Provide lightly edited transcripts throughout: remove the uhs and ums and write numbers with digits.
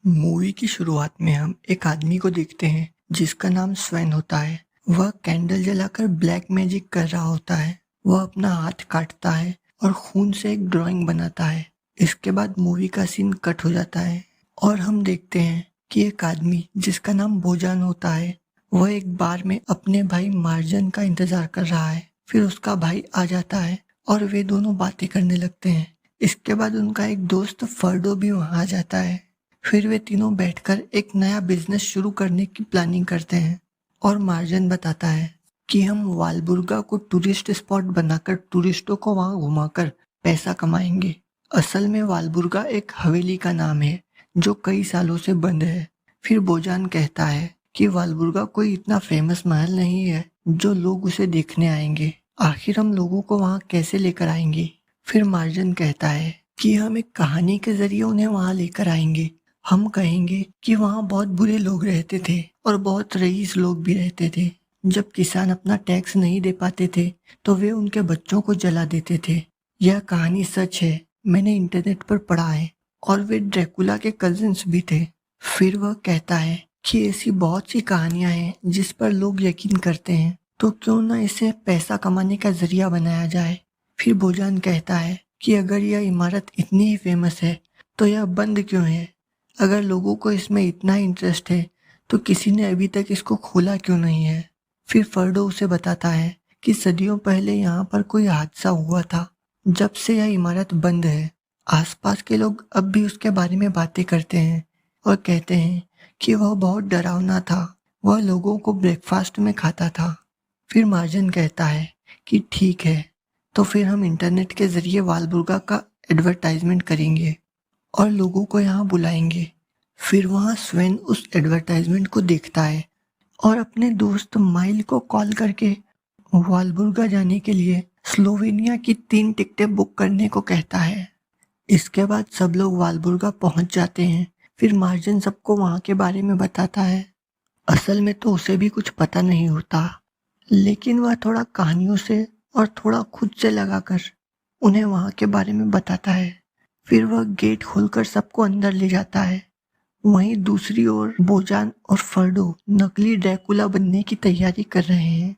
Movie की शुरुआत में हम एक आदमी को देखते हैं जिसका नाम स्वेन होता है। वह कैंडल जलाकर ब्लैक मैजिक कर रहा होता है। वह अपना हाथ काटता है और खून से एक ड्राइंग बनाता है। इसके बाद मूवी का सीन कट हो जाता है और हम देखते हैं कि एक आदमी जिसका नाम बोजान होता है वह एक बार में अपने भाई मार्जन का इंतजार कर रहा है। फिर उसका भाई आ जाता है और वे दोनों बातें करने लगते हैं। इसके बाद उनका एक दोस्त फर्डो भी वहां आ जाता है। फिर वे तीनों बैठकर एक नया बिजनेस शुरू करने की प्लानिंग करते हैं और मार्जन बताता है कि हम वालबुर्गा को टूरिस्ट स्पॉट बनाकर टूरिस्टों को वहां घुमाकर पैसा कमाएंगे। असल में वालबुर्गा एक हवेली का नाम है जो कई सालों से बंद है। फिर बोजान कहता है कि वालबुर्गा कोई इतना फेमस महल नहीं है जो लोग उसे देखने आएंगे। आखिर हम लोगों को वहां कैसे लेकर आएंगे? फिर मार्जन कहता है कि हम एक कहानी के जरिए उन्हें वहां लेकर आएंगे। हम कहेंगे कि वहां बहुत बुरे लोग रहते थे और बहुत रईस लोग भी रहते थे। जब किसान अपना टैक्स नहीं दे पाते थे तो वे उनके बच्चों को जला देते थे। यह कहानी सच है, मैंने इंटरनेट पर पढ़ा है। और वे ड्रैकुला के कजिन्स भी थे। फिर वह कहता है कि ऐसी बहुत सी कहानियां हैं जिस पर लोग यकीन करते हैं, तो क्यों ना इसे पैसा कमाने का जरिया बनाया जाए। फिर बोजान कहता है कि अगर यह इमारत इतनी ही फेमस है तो यह बंद क्यों है? अगर लोगों को इसमें इतना इंटरेस्ट है तो किसी ने अभी तक इसको खोला क्यों नहीं है? फिर फर्डो उसे बताता है कि सदियों पहले यहाँ पर कोई हादसा हुआ था। जब से यह इमारत बंद है, आसपास के लोग अब भी उसके बारे में बातें करते हैं और कहते हैं कि वह बहुत डरावना था। वह लोगों को ब्रेकफास्ट में खाता था। फिर मार्जन कहता है कि ठीक है, तो फिर हम इंटरनेट के जरिए वालबुर्गा का एडवर्टाइजमेंट करेंगे और लोगों को यहाँ बुलाएंगे। फिर वहाँ स्वेन उस एडवर्टाइजमेंट को देखता है और अपने दोस्त माइल को कॉल करके वालबुर्गा जाने के लिए स्लोवेनिया की 3 टिकटें बुक करने को कहता है। इसके बाद सब लोग वालबुर्गा पहुंच जाते हैं। फिर मार्जन सबको वहाँ के बारे में बताता है। असल में तो उसे भी कुछ पता नहीं होता, लेकिन वह थोड़ा कहानियों से और थोड़ा खुद से लगाकर उन्हें वहाँ के बारे में बताता है। फिर वह गेट खोलकर सबको अंदर ले जाता है। वहीं दूसरी ओर बोजान और फर्डो नकली ड्रैकुला बनने की तैयारी कर रहे हैं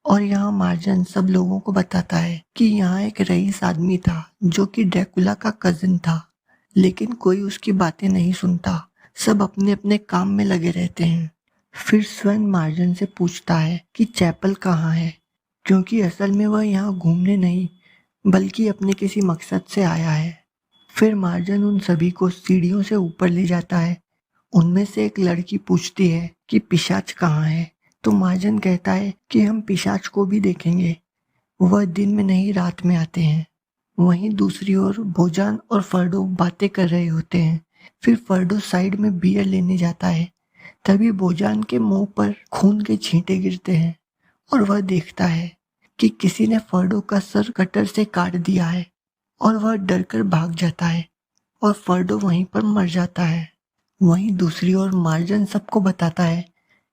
और यहाँ मार्जन सब लोगों को बताता है कि यहाँ एक रईस आदमी था जो कि ड्रैकुला का कजिन था, लेकिन कोई उसकी बातें नहीं सुनता। सब अपने अपने काम में लगे रहते हैं। फिर स्वेन मार्जन से पूछता है कि चैपल कहाँ है, क्योंकि असल में वह यहाँ घूमने नहीं बल्कि अपने किसी मकसद से आया है। फिर मार्जन उन सभी को सीढ़ियों से ऊपर ले जाता है। उनमें से एक लड़की पूछती है कि पिशाच कहाँ है, तो मार्जन कहता है कि हम पिशाच को भी देखेंगे। वह दिन में नहीं रात में आते हैं। वहीं दूसरी ओर बोजान और फर्डो बातें कर रहे होते हैं। फिर फर्डो साइड में बियर लेने जाता है। तभी बोजान के मुंह पर खून के छींटे गिरते हैं और वह देखता है कि किसी ने फर्डो का सर कटर से काट दिया है और वह डरकर भाग जाता है और फर्डो वहीं पर मर जाता है। वहीं दूसरी ओर मार्जन सबको बताता है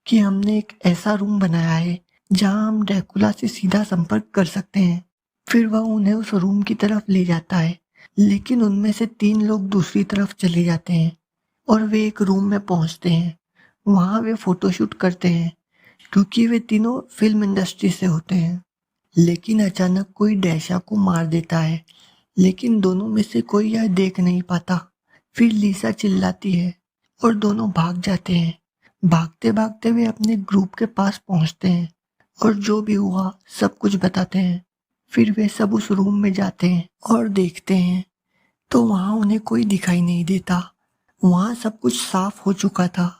कि हमने एक ऐसा रूम बनाया है जहां हम ड्रैकुला से सीधा संपर्क कर सकते हैं। फिर वह उन्हें उस रूम की तरफ ले जाता है, लेकिन उनमें से 3 लोग दूसरी तरफ चले जाते हैं और वे एक रूम में पहुंचते हैं। वहां वे फोटोशूट करते हैं क्योंकि वे तीनों फिल्म इंडस्ट्री से होते हैं। लेकिन अचानक कोई डैशा को मार देता है, लेकिन दोनों में से कोई यह देख नहीं पाता। फिर लीसा चिल्लाती है और दोनों भाग जाते हैं। भागते भागते वे अपने ग्रुप के पास पहुंचते हैं और जो भी हुआ सब कुछ बताते हैं। फिर वे सब उस रूम में जाते हैं और देखते हैं तो वहां उन्हें कोई दिखाई नहीं देता। वहां सब कुछ साफ हो चुका था।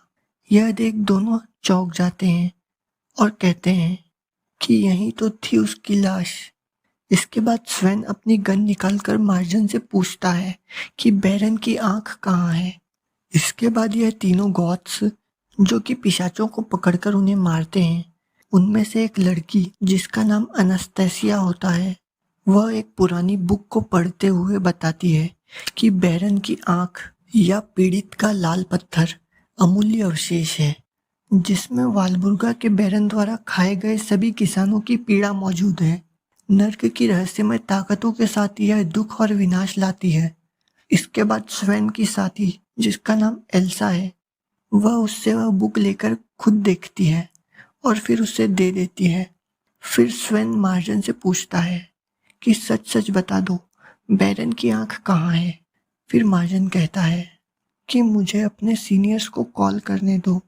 यह देख दोनों चौंक जाते हैं और कहते हैं कि यही तो थी उसकी लाश। इसके बाद स्वेन अपनी गन निकालकर मार्जन से पूछता है कि बैरन की आंख कहाँ है। इसके बाद यह तीनों गॉथ्स जो कि पिशाचों को पकड़कर उन्हें मारते हैं, उनमें से एक लड़की जिसका नाम अनस्तैसिया होता है, वह एक पुरानी बुक को पढ़ते हुए बताती है कि बैरन की आंख या पीड़ित का लाल पत्थर अमूल्य अवशेष है जिसमें वालबुर्गा के बैरन द्वारा खाए गए सभी किसानों की पीड़ा मौजूद है। नर्क की रहस्यमय ताकतों के साथ यह दुख और विनाश लाती है। इसके बाद स्वेन की साथी जिसका नाम एल्सा है। वह उससे वह बुक लेकर खुद देखती है और फिर उसे दे देती है। फिर स्वेन मार्जन से पूछता है कि सच सच बता दो, बैरन की आंख कहाँ है। फिर मार्जन कहता है कि मुझे अपने सीनियर्स को कॉल करने दो,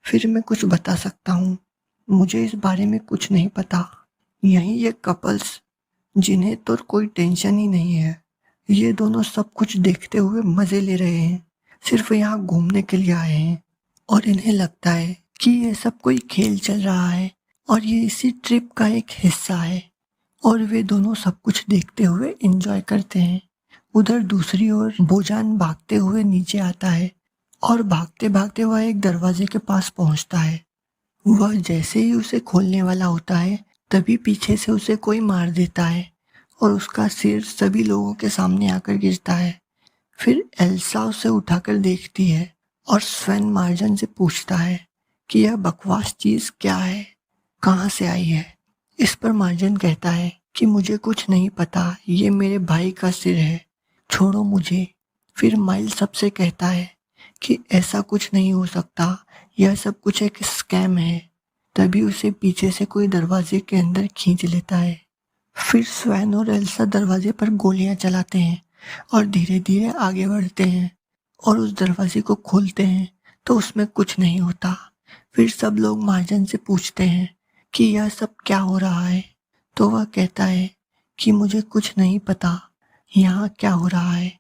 फिर मैं कुछ बता सकता हूँ। मुझे इस बारे में कुछ नहीं पता। यही ये कपल्स जिन्हें तो कोई टेंशन ही नहीं है, ये दोनों सब कुछ देखते हुए मजे ले रहे हैं, सिर्फ यहाँ घूमने के लिए आए हैं और इन्हें लगता है कि ये सब कोई खेल चल रहा है और ये इसी ट्रिप का एक हिस्सा है और वे दोनों सब कुछ देखते हुए एंजॉय करते हैं। उधर दूसरी ओर बोजान भागते हुए नीचे आता है और भागते भागते वह एक दरवाजे के पास पहुंचता है। वह जैसे ही उसे खोलने वाला होता है तभी पीछे से उसे कोई मार देता है और उसका सिर सभी लोगों के सामने आकर गिरता है। फिर एल्सा उसे उठाकर देखती है और स्वेन मार्जन से पूछता है कि यह बकवास चीज क्या है, कहाँ से आई है। इस पर मार्जन कहता है कि मुझे कुछ नहीं पता, ये मेरे भाई का सिर है, छोड़ो मुझे। फिर माइल सबसे कहता है कि ऐसा कुछ नहीं हो सकता, यह सब कुछ एक स्कैम है। तभी उसे पीछे से कोई दरवाजे के अंदर खींच लेता है। फिर स्वैन और एल्सा दरवाजे पर गोलियां चलाते हैं और धीरे धीरे आगे बढ़ते हैं और उस दरवाजे को खोलते हैं तो उसमें कुछ नहीं होता। फिर सब लोग मार्जन से पूछते हैं कि यह सब क्या हो रहा है, तो वह कहता है कि मुझे कुछ नहीं पता यहाँ क्या हो रहा है।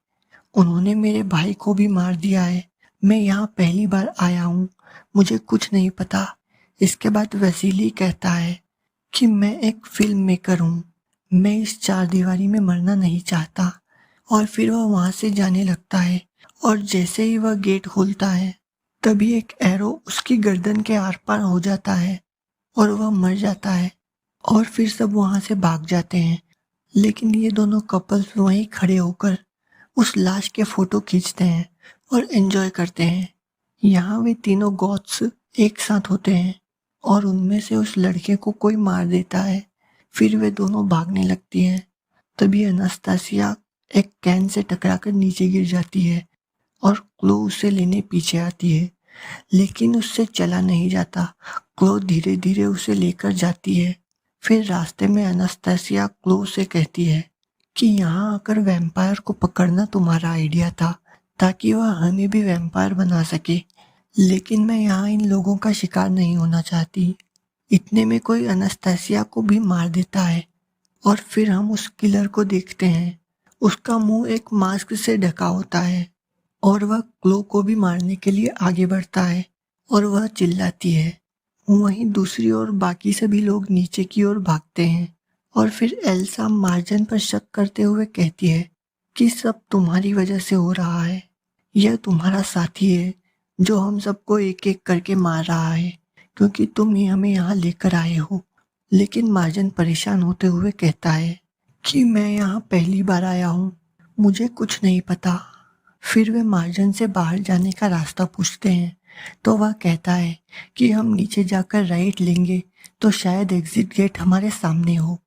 उन्होंने मेरे भाई को भी मार दिया है, मैं यहाँ पहली बार आया हूँ, मुझे कुछ नहीं पता। इसके बाद वसीली कहता है कि मैं एक फिल्म मेकर हूँ, मैं इस चार दीवारी में मरना नहीं चाहता। और फिर वह वहां से जाने लगता है और जैसे ही वह गेट खोलता है तभी एक एरो उसकी गर्दन के आर पार हो जाता है और वह मर जाता है और फिर सब वहां से भाग जाते हैं। लेकिन ये दोनों कपल्स वहीं खड़े होकर उस लाश के फोटो खींचते हैं और एंजॉय करते हैं। यहाँ वे तीनों गॉथ्स एक साथ होते हैं और उनमें से उस लड़के को कोई मार देता है। फिर वे दोनों भागने लगती हैं। तभी अनास्तासिया एक कैन से टकराकर नीचे गिर जाती है और क्लो उसे लेने पीछे आती है, लेकिन उससे चला नहीं जाता। क्लो धीरे धीरे उसे लेकर जाती है। फिर रास्ते में अनास्तासिया क्लो से कहती है कि यहाँ आकर वैम्पायर को पकड़ना तुम्हारा आइडिया था ताकि वह हमें भी वैम्पायर बना सके, लेकिन मैं यहाँ इन लोगों का शिकार नहीं होना चाहती। इतने में कोई अनास्तासिया को भी मार देता है और फिर हम उस किलर को देखते हैं। उसका मुंह एक मास्क से ढका होता है और वह क्लो को भी मारने के लिए आगे बढ़ता है और वह चिल्लाती है। वहीं दूसरी ओर बाकी सभी लोग नीचे की ओर भागते हैं और फिर एल्सा मार्जन पर शक करते हुए कहती है कि सब तुम्हारी वजह से हो रहा है, यह तुम्हारा साथी है जो हम सबको एक एक करके मार रहा है क्योंकि तुम ही हमें यहाँ लेकर आए हो। लेकिन मार्जन परेशान होते हुए कहता है कि मैं यहाँ पहली बार आया हूँ, मुझे कुछ नहीं पता। फिर वे मार्जन से बाहर जाने का रास्ता पूछते हैं तो वह कहता है कि हम नीचे जाकर राइट लेंगे तो शायद एग्जिट गेट हमारे सामने हो।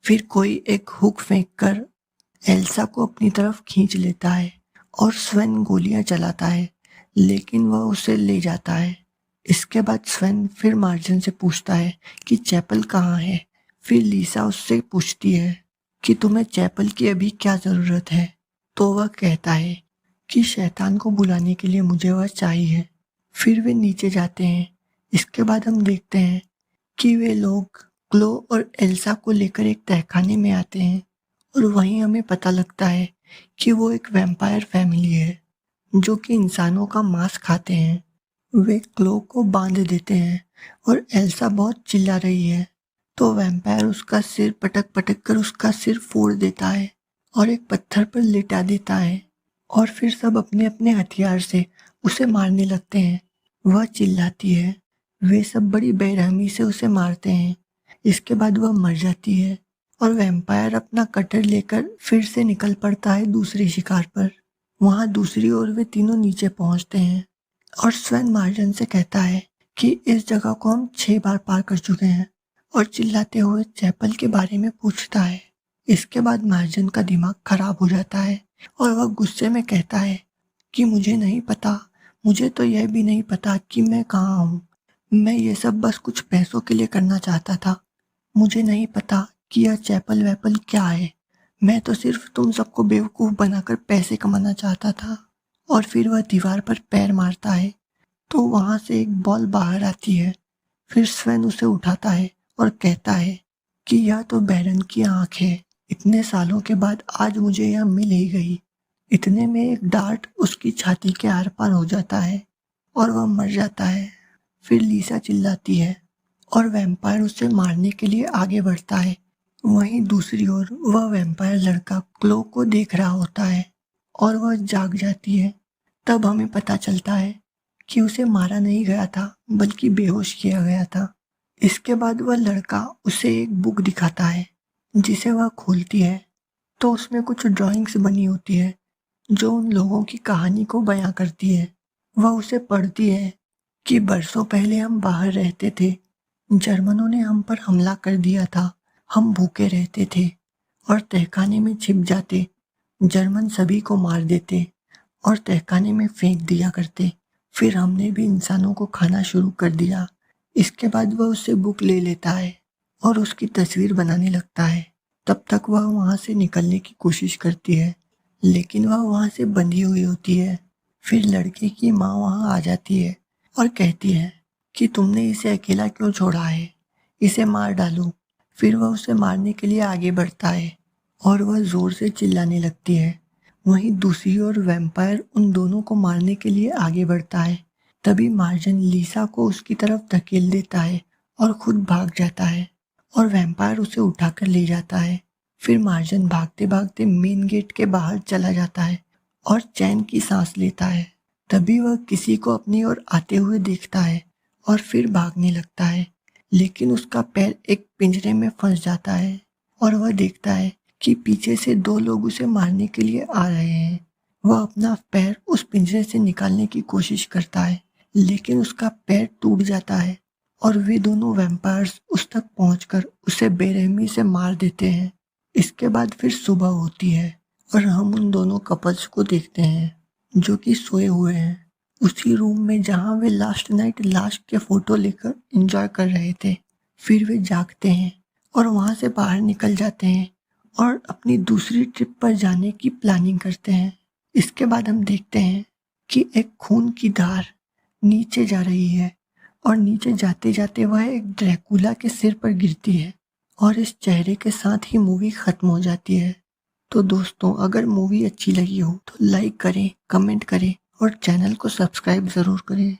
फिर कोई एक हुक फेंक कर एल्सा को अपनी तरफ खींच लेता है और स्वेन गोलियां चलाता है, लेकिन वह उसे ले जाता है। इसके बाद स्वेन फिर मार्जन से पूछता है कि चैपल कहाँ है। फिर लीसा उससे पूछती है कि तुम्हें चैपल की अभी क्या जरूरत है, तो वह कहता है कि शैतान को बुलाने के लिए मुझे वह चाहिए। फिर वे नीचे जाते हैं। इसके बाद हम देखते हैं कि वे लोग क्लो और एल्सा को लेकर एक तहखाने में आते हैं और वहीं हमें पता लगता है कि वो एक वैम्पायर फैमिली है जो कि इंसानों का मांस खाते हैं। वे क्लो को बांध देते हैं और एल्सा बहुत चिल्ला रही है तो वैम्पायर उसका सिर पटक पटक कर उसका सिर फोड़ देता है और एक पत्थर पर लिटा देता है और फिर सब अपने अपने हथियार से उसे मारने लगते हैं। वह चिल्लाती है, वे सब बड़ी बेरहमी से उसे मारते हैं। इसके बाद वह मर जाती है और वैम्पायर अपना कटर लेकर फिर से निकल पड़ता है दूसरे शिकार पर। वहां दूसरी ओर वे तीनों नीचे पहुंचते हैं और स्वेन मार्जन से कहता है कि इस जगह को हम 6 बार पार कर चुके हैं और चिल्लाते हुए चैपल के बारे में पूछता है। इसके बाद मार्जन का दिमाग खराब हो जाता है और वह गुस्से में कहता है कि मुझे नहीं पता मुझे तो यह भी नहीं पता कि मैं कहाँ हूँ। मैं ये सब बस कुछ पैसों के लिए करना चाहता था। मुझे नहीं पता कि यह चैपल वैपल क्या है। मैं तो सिर्फ तुम सबको बेवकूफ़ बनाकर पैसे कमाना चाहता था। और फिर वह दीवार पर पैर मारता है तो वहाँ से एक बॉल बाहर आती है। फिर स्वेन उसे उठाता है और कहता है कि यह तो बैरन की आँख है। इतने सालों के बाद आज मुझे यह मिल ही गई। इतने में एक डार्ट उसकी छाती के आर पार हो जाता है और वह मर जाता है। फिर लीसा चिल्लाती है और वैम्पायर उसे मारने के लिए आगे बढ़ता है। वहीं दूसरी ओर वह वैम्पायर लड़का क्लो को देख रहा होता है और वह जाग जाती है। तब हमें पता चलता है कि उसे मारा नहीं गया था बल्कि बेहोश किया गया था। इसके बाद वह लड़का उसे एक बुक दिखाता है जिसे वह खोलती है तो उसमें कुछ ड्राइंग्स बनी होती है जो उन लोगों की कहानी को बयां करती है। वह उसे पढ़ती है कि बरसों पहले हम बाहर रहते थे। जर्मनों ने हम पर हमला कर दिया था। हम भूखे रहते थे और तहखाने में छिप जाते। जर्मन सभी को मार देते और तहखाने में फेंक दिया करते। फिर हमने भी इंसानों को खाना शुरू कर दिया। इसके बाद वह उससे बुक ले लेता है और उसकी तस्वीर बनाने लगता है। तब तक वह वहाँ से निकलने की कोशिश करती है लेकिन वह वहाँ से बंधी हुई होती है। फिर लड़के की माँ वहाँ आ जाती है और कहती है कि तुमने इसे अकेला क्यों छोड़ा है, इसे मार डालो। फिर वह उसे मारने के लिए आगे बढ़ता है और वह जोर से चिल्लाने लगती है। वहीं दूसरी ओर वैम्पायर उन दोनों को मारने के लिए आगे बढ़ता है। तभी मार्जन लीसा को उसकी तरफ धकेल देता है और खुद भाग जाता है और वैम्पायर उसे उठाकर ले जाता है। फिर मार्जन भागते भागते मेन गेट के बाहर चला जाता है और चैन की सांस लेता है। तभी वह किसी को अपनी ओर आते हुए देखता है और फिर भागने लगता है लेकिन उसका पैर एक पिंजरे में फंस जाता है और वह देखता है कि पीछे से दो लोग उसे मारने के लिए आ रहे हैं। वह अपना पैर उस पिंजरे से निकालने की कोशिश करता है लेकिन उसका पैर टूट जाता है और वे दोनों वैम्पायर्स उस तक पहुंचकर उसे बेरहमी से मार देते हैं। इसके बाद फिर सुबह होती है और हम उन दोनों कपल्स को देखते हैं जो कि सोए हुए हैं उसी रूम में जहां वे लास्ट नाइट लास्ट के फोटो लेकर एंजॉय कर रहे थे। फिर वे जागते हैं और वहां से बाहर निकल जाते हैं और अपनी दूसरी ट्रिप पर जाने की प्लानिंग करते हैं। इसके बाद हम देखते हैं कि एक खून की धार नीचे जा रही है और नीचे जाते जाते वह एक ड्रैकुला के सिर पर गिरती है और इस चेहरे के साथ ही मूवी खत्म हो जाती है। तो दोस्तों, अगर मूवी अच्छी लगी हो तो लाइक करें, कमेंट करें और चैनल को सब्सक्राइब ज़रूर करें।